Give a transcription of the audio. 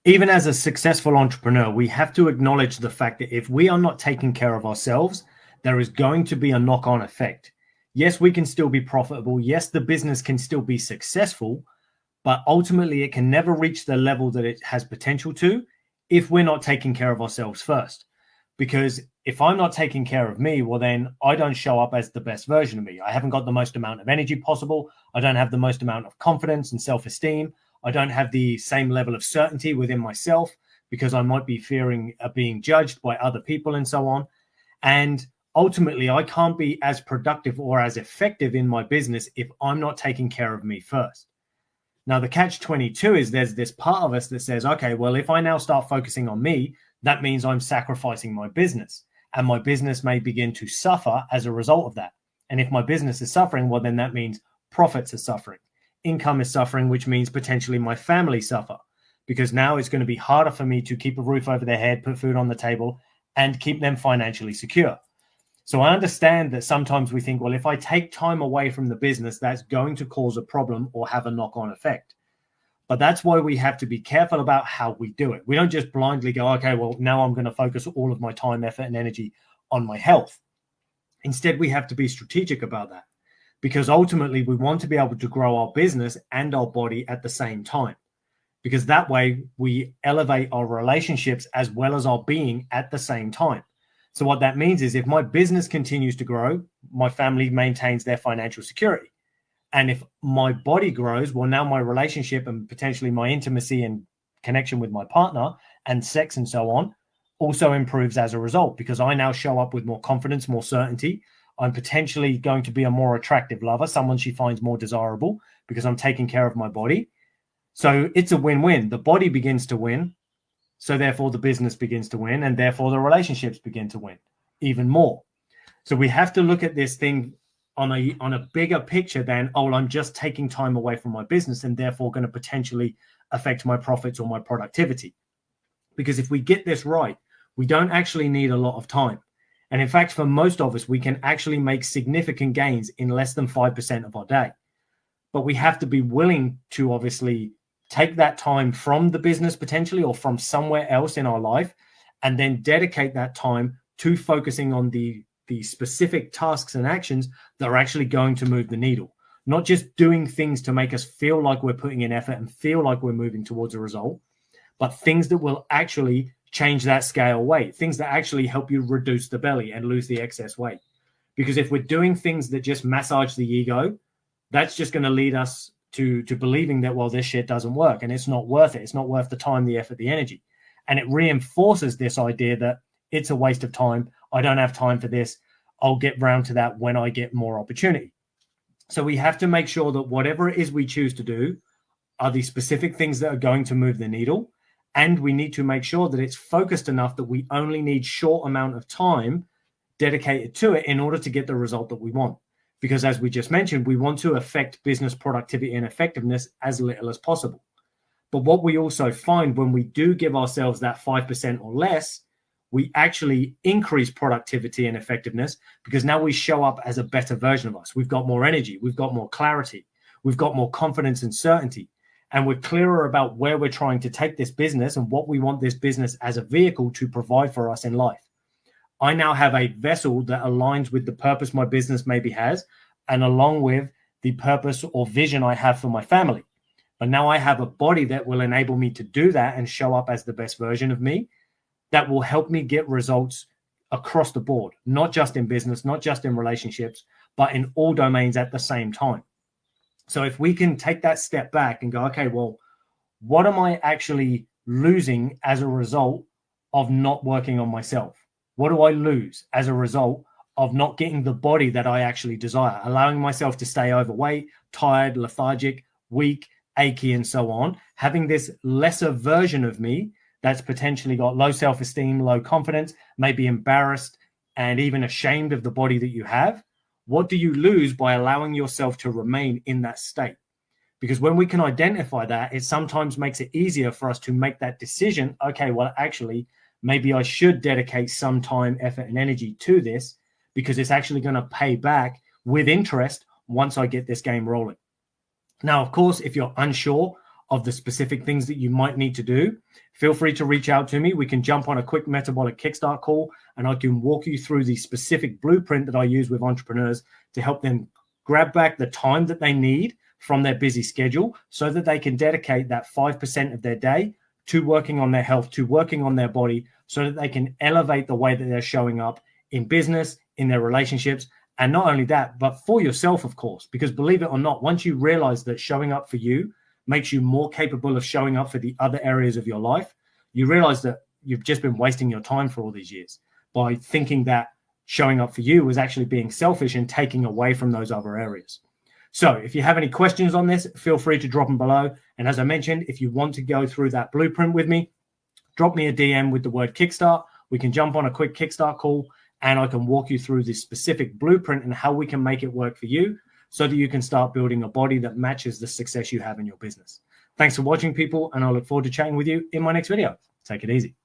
Even as a successful entrepreneur, we have to acknowledge the fact that if we are not taking care of ourselves, there is going to be a knock-on effect. Yes, we can still be profitable. Yes, the business can still be successful, but ultimately it can never reach the level that it has potential to if we're not taking care of ourselves first. Because if I'm not taking care of me, well, then I don't show up as the best version of me. I haven't got the most amount of energy possible. I don't have the most amount of confidence and self-esteem. I don't have the same level of certainty within myself because I might be fearing being judged by other people and so on. And ultimately, I can't be as productive or as effective in my business if I'm not taking care of me first. Now, the catch-22 is there's this part of us that says, okay, well, if I now start focusing on me, that means I'm sacrificing my business, and my business may begin to suffer as a result of that. And if my business is suffering, well, then that means profits are suffering. Income is suffering, which means potentially my family suffer, because now it's going to be harder for me to keep a roof over their head, put food on the table, and keep them financially secure. So I understand that sometimes we think, well, if I take time away from the business, that's going to cause a problem or have a knock-on effect. But that's why we have to be careful about how we do it. We don't just blindly go, okay, well, now I'm going to focus all of my time, effort, and energy on my health. Instead, we have to be strategic about that, because ultimately we want to be able to grow our business and our body at the same time, because that way we elevate our relationships as well as our being at the same time. So what that means is if my business continues to grow, my family maintains their financial security. And if my body grows, well, now my relationship and potentially my intimacy and connection with my partner and sex and so on also improves as a result, because I now show up with more confidence, more certainty. I'm potentially going to be a more attractive lover, someone she finds more desirable because I'm taking care of my body. So it's a win-win. The body begins to win. So therefore the business begins to win, and therefore the relationships begin to win even more. So we have to look at this thing on a bigger picture than, oh, I'm just taking time away from my business and therefore going to potentially affect my profits or my productivity. Because if we get this right, we don't actually need a lot of time. And in fact, for most of us, we can actually make significant gains in less than 5% of our day. But we have to be willing to obviously take that time from the business potentially or from somewhere else in our life, and then dedicate that time to focusing on the specific tasks and actions that are actually going to move the needle. Not just doing things to make us feel like we're putting in effort and feel like we're moving towards a result, but things that will actually change that scale weight, things that actually help you reduce the belly and lose the excess weight. Because if we're doing things that just massage the ego, that's just going to lead us to believing that, well, this shit doesn't work and it's not worth it. It's not worth the time, the effort, the energy. And it reinforces this idea that it's a waste of time. I don't have time for this. I'll get round to that when I get more opportunity. So we have to make sure that whatever it is we choose to do are the specific things that are going to move the needle. And we need to make sure that it's focused enough that we only need short amount of time dedicated to it in order to get the result that we want. Because as we just mentioned, we want to affect business productivity and effectiveness as little as possible. But what we also find when we do give ourselves that 5% or less, we actually increase productivity and effectiveness, because now we show up as a better version of us. We've got more energy. We've got more clarity. We've got more confidence and certainty. And we're clearer about where we're trying to take this business and what we want this business as a vehicle to provide for us in life. I now have a vessel that aligns with the purpose my business maybe has, and along with the purpose or vision I have for my family. But now I have a body that will enable me to do that and show up as the best version of me that will help me get results across the board, not just in business, not just in relationships, but in all domains at the same time. So if we can take that step back and go, okay, well, what am I actually losing as a result of not working on myself? What do I lose as a result of not getting the body that I actually desire, allowing myself to stay overweight, tired, lethargic, weak, achy, and so on, having this lesser version of me that's potentially got low self-esteem, low confidence, maybe embarrassed and even ashamed of the body that you have? What do you lose by allowing yourself to remain in that state? Because when we can identify that, it sometimes makes it easier for us to make that decision. Okay, well, actually, maybe I should dedicate some time, effort, and energy to this, because it's actually going to pay back with interest once I get this game rolling. Now, of course, if you're unsure, of the specific things that you might need to do, feel free to reach out to me. We can jump on a quick metabolic kickstart call, and I can walk you through the specific blueprint that I use with entrepreneurs to help them grab back the time that they need from their busy schedule so that they can dedicate that 5% of their day to working on their health, to working on their body, so that they can elevate the way that they're showing up in business, in their relationships. And not only that, but for yourself, of course, because believe it or not, once you realize that showing up for you makes you more capable of showing up for the other areas of your life, you realize that you've just been wasting your time for all these years by thinking that showing up for you was actually being selfish and taking away from those other areas. So if you have any questions on this, feel free to drop them below. And as I mentioned, if you want to go through that blueprint with me, drop me a DM with the word Kickstart. We can jump on a quick Kickstart call and I can walk you through this specific blueprint and how we can make it work for you so that you can start building a body that matches the success you have in your business. Thanks for watching, people, and I look forward to chatting with you in my next video. Take it easy.